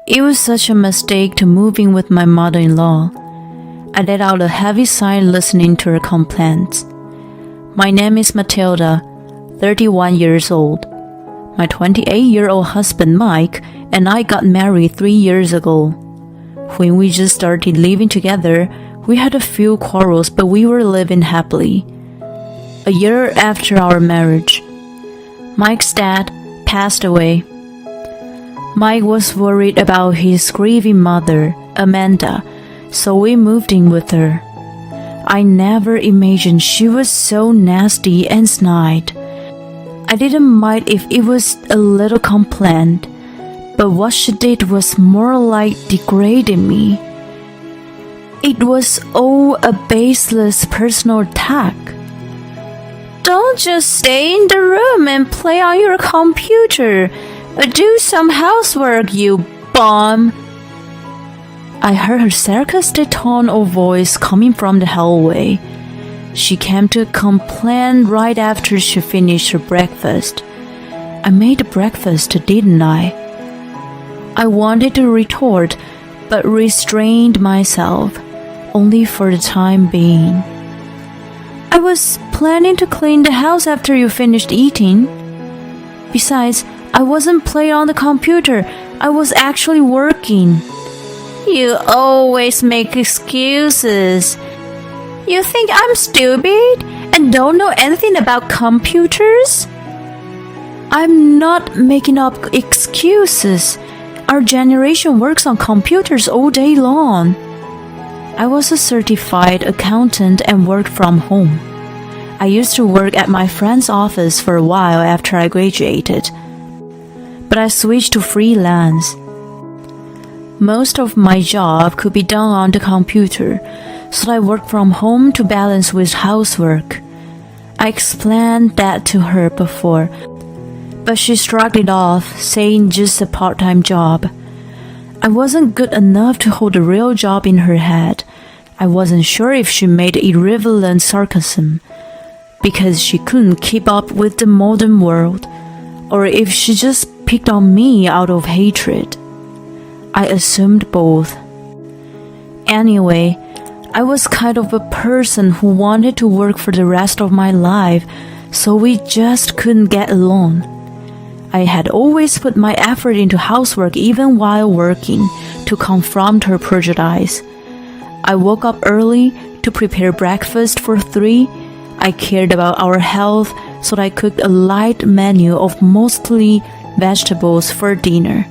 It was such a mistake to move in with my mother-in-law. I let out a heavy sigh listening to her complaints. My name is Matilda, 31 years old. My 28-year-old husband Mike and I got married 3 years ago. When we just started living together, we had a few quarrels, but we were living happily. A year after our marriage, Mike's dad passed away. Mike was worried about his grieving mother, Amanda, so we moved in with her. I never imagined she was so nasty and snide. I didn't mind if it was a little complaint, but what she did was more like degrading me. It was all a baseless personal attack. Don't just stay in the room and play on your computer. Do some housework, you bum. I heard her sarcastic tone of voice coming from the hallway. She came to complain right after she finished her breakfast. I made breakfast, didn't I? I wanted to retort, but restrained myself, only for the time being. I was planning to clean the house after you finished eating. Besides, I wasn't playing on the computer. I was actually working. You always make excuses. You think I'm stupid and don't know anything about computers? I'm not making up excuses. Our generation works on computers all day long. I was a certified accountant and worked from home. I used to work at my friend's office for a while after I graduated, but I switched to freelance. Most of my job could be done on the computer, so I worked from home to balance with housework. I explained that to her before, but she shrugged it off, saying just a part-time job. I wasn't good enough to hold a real job in her head. I wasn't sure if she made irrelevant sarcasm because she couldn't keep up with the modern world, or if she just picked on me out of hatred. I assumed both. Anyway, I was kind of a person who wanted to work for the rest of my life, so we just couldn't get along. I had always put my effort into housework even while working to confront her prejudice. I woke up early to prepare breakfast for 3. I cared about our health, so I cooked a light menu of mostly vegetables for dinner.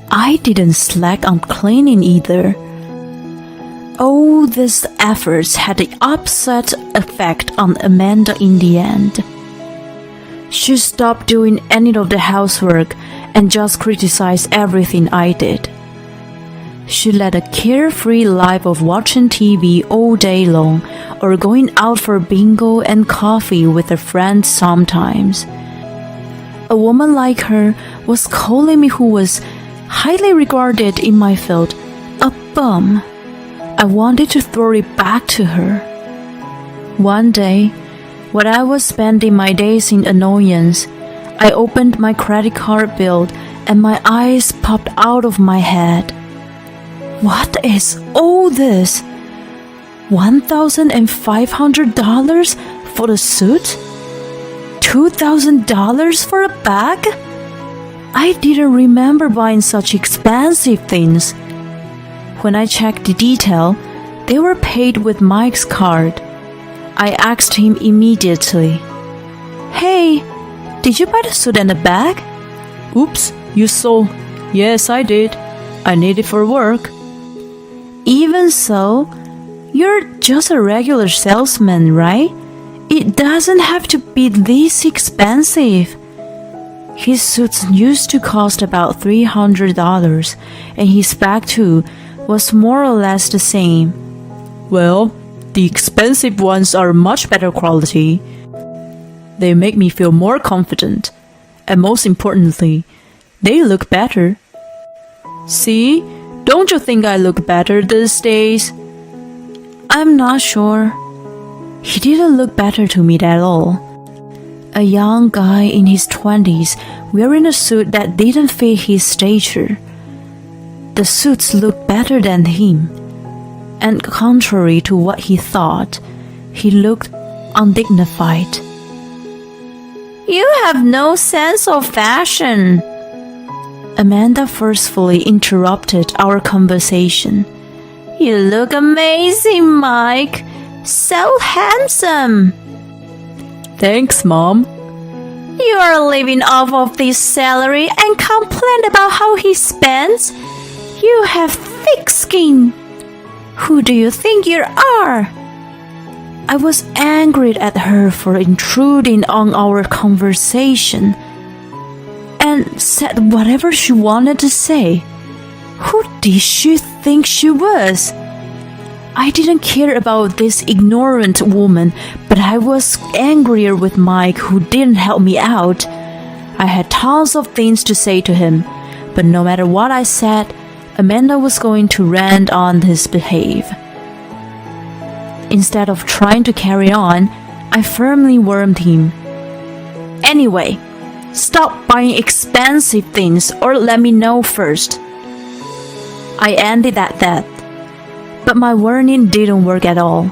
I didn't slack on cleaning either. All these efforts had the opposite effect on Amanda in the end. She stopped doing any of the housework and just criticized everything I did. She led a carefree life of watching TV all day long or going out for bingo and coffee with her friends sometimes. A woman like her was calling me, who was highly regarded in my field, a bum. I wanted to throw it back to her. One day, when I was spending my days in annoyance, I opened my credit card bill and my eyes popped out of my head. What is all this? $1,500 for the suit? $2,000 for a bag? I didn't remember buying such expensive things. When I checked the detail, they were paid with Mike's card. I asked him immediately, "Hey, did you buy the suit and the bag?" "Oops, you saw." "Yes, I did. I need it for work." "Even so, you're just a regular salesman, right? It doesn't have to be this expensive." His suits used to cost about $300, and his bag too was more or less the same. "Well, the expensive ones are much better quality. They make me feel more confident, and most importantly, they look better." "See? Don't you think I look better these days?" I'm not sure. He didn't look better to me at all. A young guy in his 20s wearing a suit that didn't fit his stature. The suits looked better than him, and contrary to what he thought, he looked undignified. "You have no sense of fashion," Amanda forcefully interrupted our conversation. "You look amazing, Mike. So handsome." Thanks, Mom. "You are living off of this salary and complain about how he spends? You have thick skin. Who do you think you are?" I was angry at her for intruding on our conversation and said whatever she wanted to say. Who did she think she was? I didn't care about this ignorant woman, but I was angrier with Mike, who didn't help me out. I had tons of things to say to him, but no matter what I said, Amanda was going to rant on his behalf. Instead of trying to carry on, I firmly warned him. "Anyway, stop buying expensive things or let me know first." I ended at that. But my warning didn't work at all.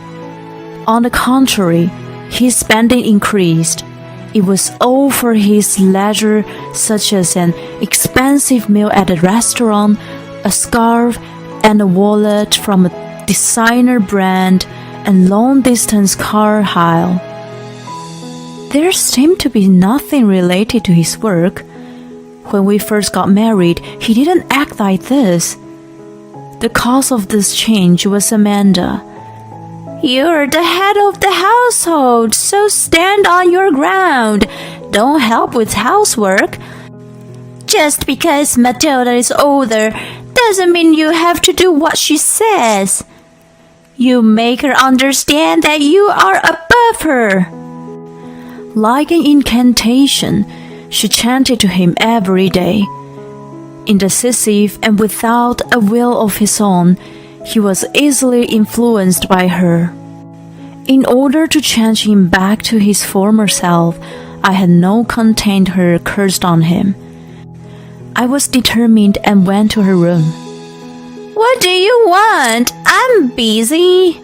On the contrary, his spending increased. It was all for his leisure, such as an expensive meal at a restaurant, a scarf, and a wallet from a designer brand, and long-distance car hire. There seemed to be nothing related to his work. When we first got married, he didn't act like this. The cause of this change was Amanda. "You're the head of the household, so stand on your ground. Don't help with housework. Just because Matilda is older doesn't mean you have to do what she says. You make her understand that you are above her." Like an incantation, she chanted to him every day. Indecisive and without a will of his own, he was easily influenced by her. In order to change him back to his former self, I had no contained her cursed on him. I was determined and went to her room. "What do you want? I'm busy.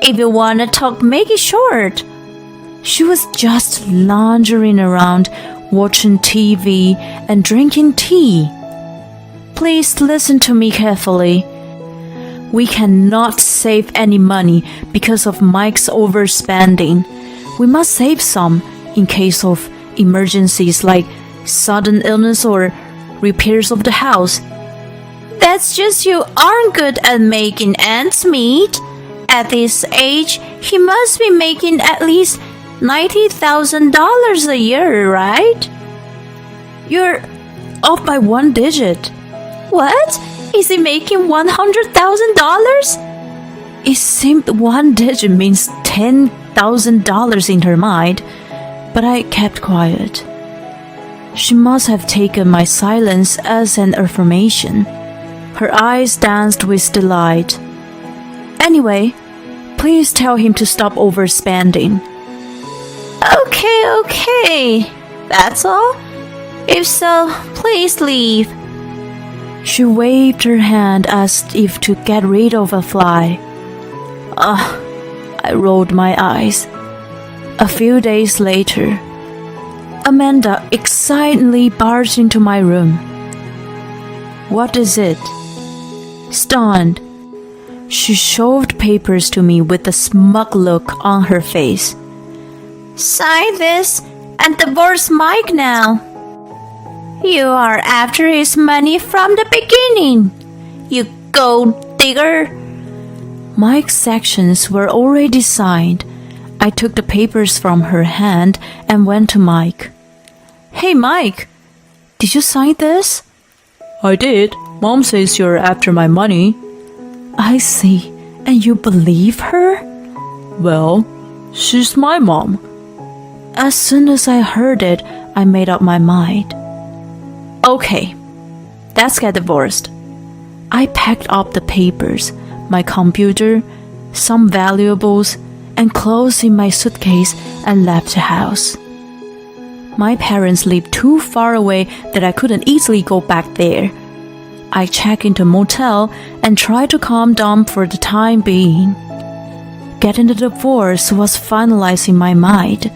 If you want to talk, make it short." She was just lounging around, watching TV and drinking tea. "Please listen to me carefully. We cannot save any money because of Mike's overspending. We must save some in case of emergencies like sudden illness or repairs of the house." "That's just you aren't good at making ends meet. At this age, he must be making at least $90,000 a year, right?" "You're off by one digit." "What? Is he making $100,000? It seemed one digit means $10,000 in her mind, but I kept quiet. She must have taken my silence as an affirmation. Her eyes danced with delight. "Anyway, please tell him to stop overspending." Okay. That's all? If so, please leave." She waved her hand as if to get rid of a fly. I rolled my eyes. A few days later, Amanda excitedly barged into my room. "What is it?" Stunned, she shoved papers to me with a smug look on her face. "Sign this and divorce Mike now. You are after his money from the beginning, you gold digger." Mike's sections were already signed. I took the papers from her hand and went to Mike. "Hey, Mike, did you sign this?" I did. Mom says you're after my money. "I see. And you believe her?" Well, she's my mom. As soon as I heard it, I made up my mind. "Okay, let's get divorced." I packed up the papers, my computer, some valuables, and clothes in my suitcase and left the house. My parents lived too far away that I couldn't easily go back there. I checked into a motel and tried to calm down for the time being. Getting the divorce was finalized in my mind.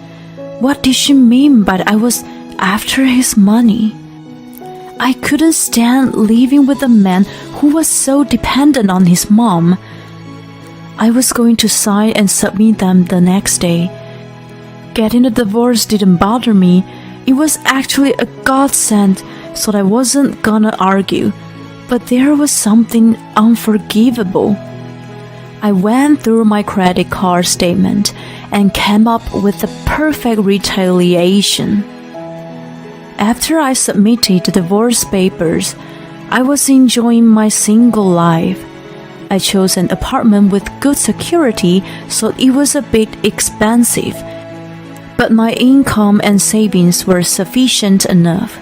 What did she mean by I was after his money? I couldn't stand living with a man who was so dependent on his mom. I was going to sign and submit them the next day. Getting the divorce didn't bother me. It was actually a godsend, so I wasn't gonna argue. But there was something unforgivable. I went through my credit card statement and came up with the perfect retaliation. After I submitted the divorce papers, I was enjoying my single life. I chose an apartment with good security, so it was a bit expensive, but my income and savings were sufficient enough.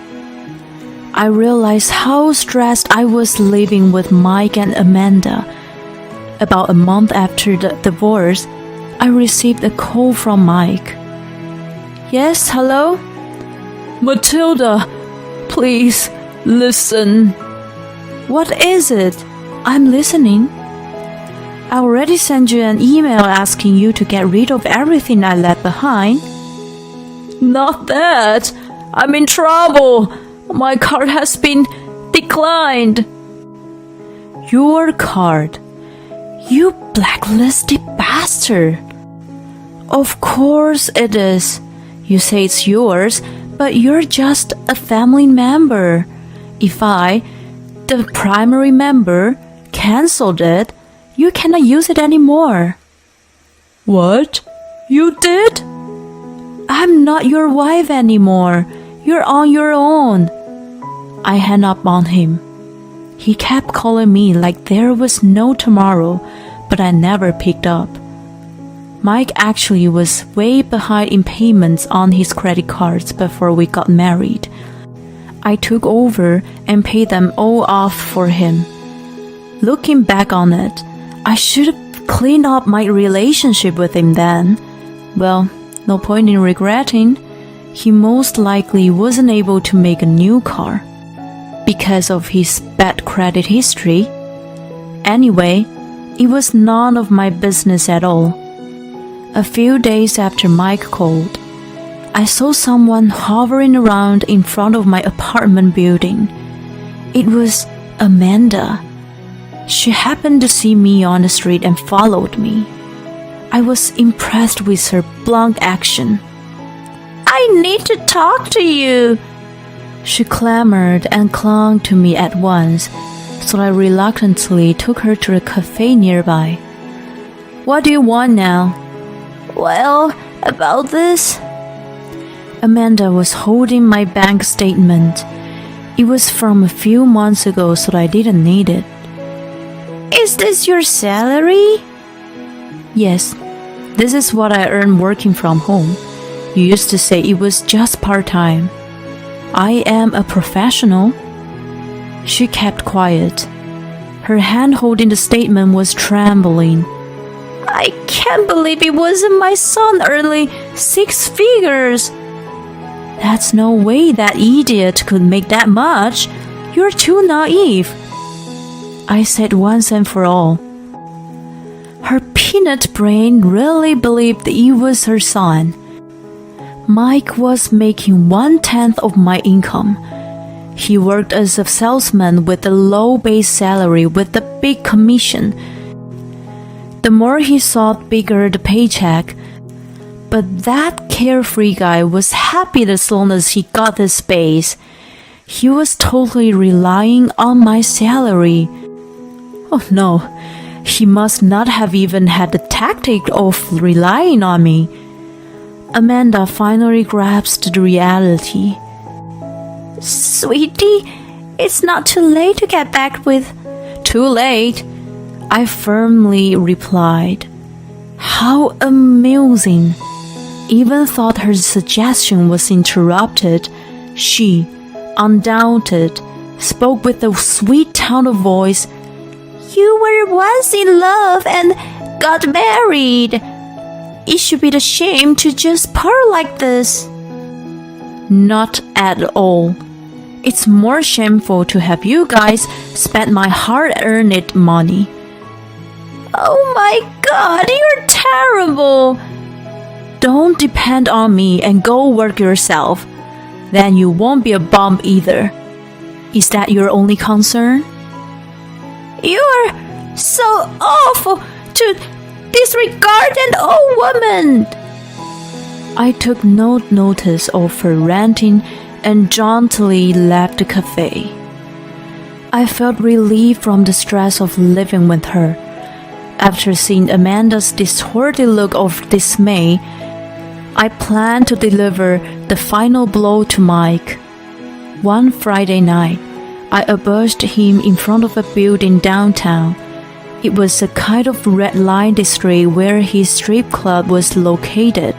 I realized how stressed I was living with Mike and Amanda. About a month after the divorce, I received a call from Mike. Yes, hello? Matilda, please, listen. What is it? I'm listening. I already sent you an email asking you to get rid of everything I left behind. Not that. I'm in trouble. My card has been declined. Your card? You blacklisted bastard. Of course it is. You say it's yours, but you're just a family member. If I, the primary member, cancelled it, you cannot use it anymore. What? You did? I'm not your wife anymore. You're on your own. I hung up on him. He kept calling me like there was no tomorrow, but I never picked up. Mike actually was way behind in payments on his credit cards before we got married. I took over and paid them all off for him. Looking back on it, I should have cleaned up my relationship with him then. Well, no point in regretting. He most likely wasn't able to make a new car because of his bad credit history. Anyway, it was none of my business at all. A few days after Mike called, I saw someone hovering around in front of my apartment building. It was Amanda. She happened to see me on the street and followed me. I was impressed with her blunt action. I need to talk to you. She clamored and clung to me at once, so I reluctantly took her to a cafe nearby. What do you want now? Well, about this? Amanda was holding my bank statement. It was from a few months ago, so I didn't need it. Is this your salary? Yes, this is what I earn working from home. You used to say it was just part-time. I am a professional. She kept quiet. Her hand holding the statement was trembling. I can't believe it wasn't my son earning 6 figures. That's no way that idiot could make that much. You're too naive. I said once and for all. Her peanut brain really believed it was her son. Mike was making 1/10 of my income. He worked as a salesman with a low base salary with a big commission. The more he sought, bigger the paycheck. But that carefree guy was happy as long as he got the space. He was totally relying on my salary. Oh no, he must not have even had the tactic of relying on me. Amanda finally grasped the reality. Sweetie, it's not too late to get back with. Too late, I firmly replied. How amusing. Even thought her suggestion was interrupted. She, undaunted, spoke with a sweet tone of voice. You were once in love and got married. It should be the shame to just part like this. Not at all. It's more shameful to have you guys spend my hard-earned money. Oh my God, you're terrible. Don't depend on me and go work yourself. Then you won't be a bum either. Is that your only concern? You're so awful to disregard an old woman. I took no notice of her ranting and jauntily left the cafe. I felt relief from the stress of living with her. After seeing Amanda's distorted look of dismay, I planned to deliver the final blow to Mike. One Friday night, I ambushed him in front of a building downtown. It was a kind of red light district where his strip club was located.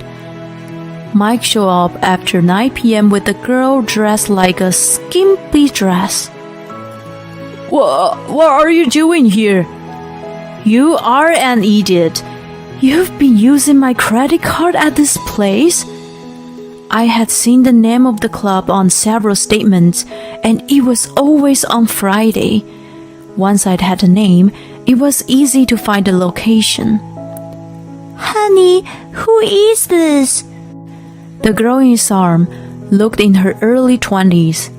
Mike showed up after 9 p.m. with a girl dressed like a skimpy dress. What are you doing here? You are an idiot. You've been using my credit card at this place? I had seen the name of the club on several statements, and it was always on Friday. Once I'd had a name, it was easy to find the location. Honey, who is this? The girl in his arm looked in her early 20s.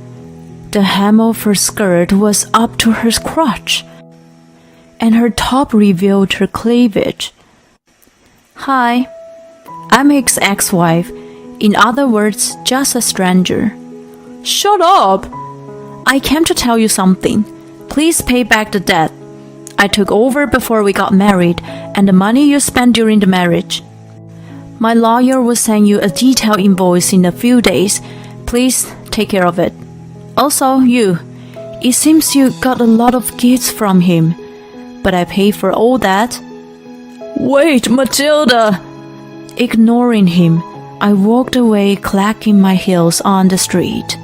The hem of her skirt was up to her crotch, and her top revealed her cleavage. Hi, I'm his ex-wife. In other words, just a stranger. Shut up! I came to tell you something. Please pay back the debt. I took over before we got married, and the money you spent during the marriage. My lawyer will send you a detailed invoice in a few days. Please take care of it. Also, it seems you got a lot of gifts from him, but I paid for all that. Wait, Matilda! Ignoring him, I walked away, clacking my heels on the street.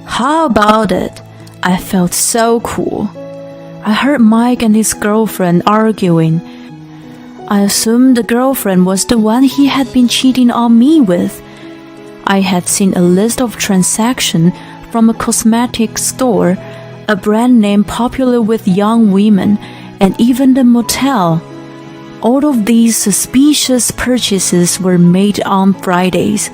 How about it? I felt so cool. I heard Mike and his girlfriend arguing. I assumed the girlfriend was the one he had been cheating on me with. I had seen a list of transactions from a cosmetic store, a brand name popular with young women, and even the motel. All of these suspicious purchases were made on Fridays.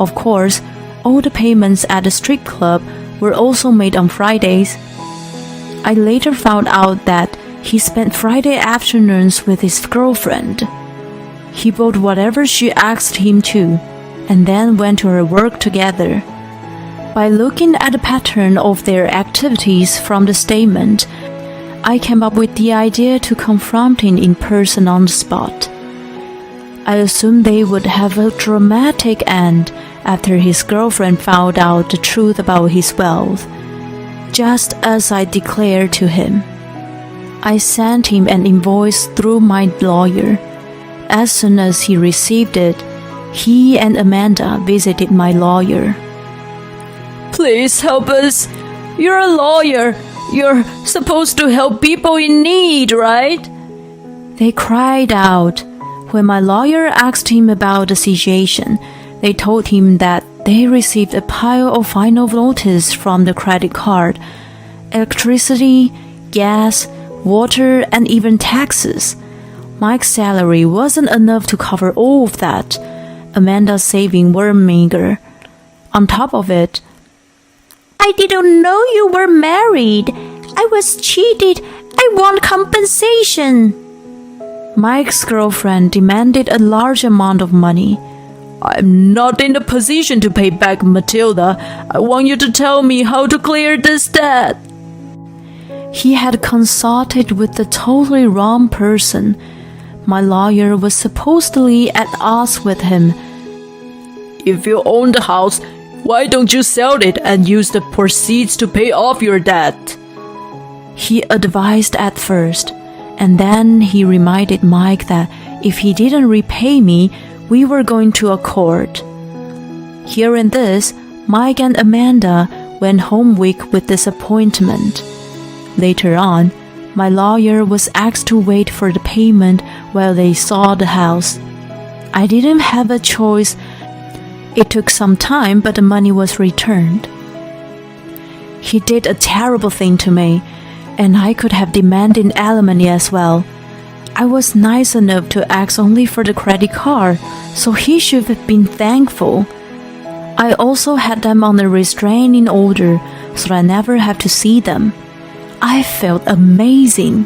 Of course, all the payments at the strip club were also made on Fridays. I later found out that he spent Friday afternoons with his girlfriend. He bought whatever she asked him to, and then went to her work together. By looking at the pattern of their activities from the statement, I came up with the idea to confront him in person on the spot. I assumed they would have a dramatic end after his girlfriend found out the truth about his wealth, just as I declared to him. I sent him an invoice through my lawyer. As soon as he received it, he and Amanda visited my lawyer. Please help us. You're a lawyer. You're supposed to help people in need, right? They cried out. When my lawyer asked him about the situation, they told him that they received a pile of final notice from the credit card, electricity, gas, water, and even taxes. Mike's salary wasn't enough to cover all of that. Amanda's savings were meager. On top of it, I didn't know you were married. I was cheated. I want compensation. Mike's girlfriend demanded a large amount of money. I'm not in the position to pay back, Matilda. I want you to tell me how to clear this debt. He had consulted with the totally wrong person. My lawyer was supposedly at odds with him. If you own the house, why don't you sell it and use the proceeds to pay off your debt? He advised at first, and then he reminded Mike that if he didn't repay me, we were going to a court. Hearing this, Mike and Amanda went home weak with disappointment. Later on, my lawyer was asked to wait for the payment while they saw the house. I didn't have a choice. It took some time, but the money was returned. He did a terrible thing to me, and I could have demanded alimony as well. I was nice enough to ask only for the credit card, so he should have been thankful. I also had them on a restraining order, so I never have to see them. I felt amazing.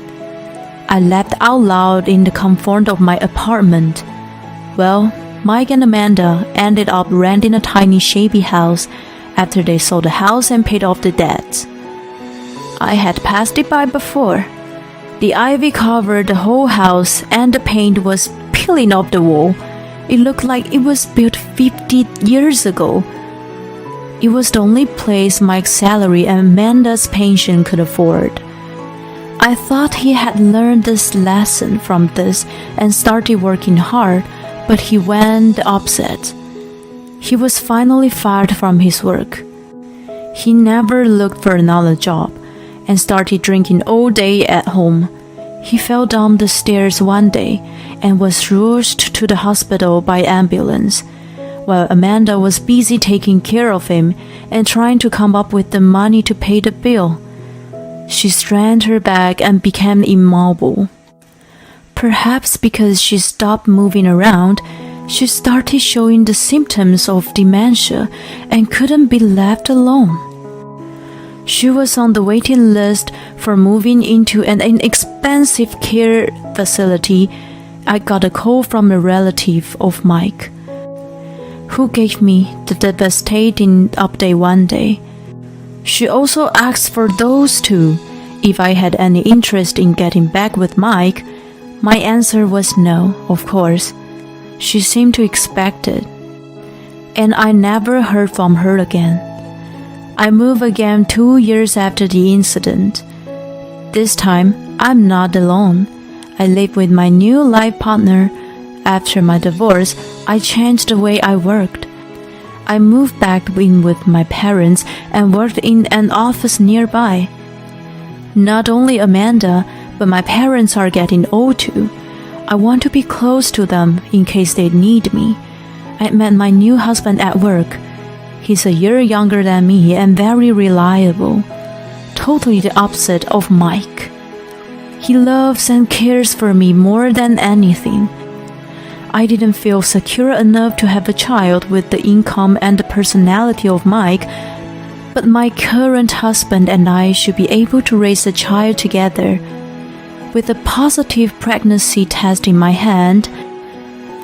I laughed out loud in the comfort of my apartment. Well, Mike and Amanda ended up renting a tiny shabby house after they sold the house and paid off the debts. I had passed it by before. The ivy covered the whole house and the paint was peeling off the wall. It looked like it was built 50 years ago. It was the only place Mike's salary and Amanda's pension could afford. I thought he had learned this lesson from this and started working hard, but he went the opposite. He was finally fired from his work. He never looked for another job and started drinking all day at home. He fell down the stairs one day and was rushed to the hospital by ambulance, while Amanda was busy taking care of him and trying to come up with the money to pay the bill. She strained her back and became immobile. Perhaps because she stopped moving around, she started showing the symptoms of dementia and couldn't be left alone. She was on the waiting list for moving into an inexpensive care facility. I got a call from a relative of Mike, who gave me the devastating update one day. She also asked for those two if I had any interest in getting back with Mike. My answer was no, of course. She seemed to expect it, and I never heard from her again. I moved again 2 years after the incident. This time, I'm not alone. I live with my new life partner. After my divorce, I changed the way I worked. I moved back in with my parents and worked in an office nearby. Not only Amanda, but my parents are getting old too. I want to be close to them in case they need me. I met my new husband at work. He's a year younger than me and very reliable. Totally the opposite of Mike. He loves and cares for me more than anything. I didn't feel secure enough to have a child with the income and the personality of Mike, but my current husband and I should be able to raise a child together. With a positive pregnancy test in my hand,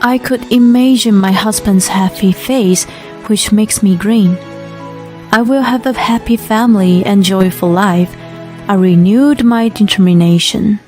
I could imagine my husband's happy face, which makes me grin. I will have a happy family and joyful life. I renewed my determination.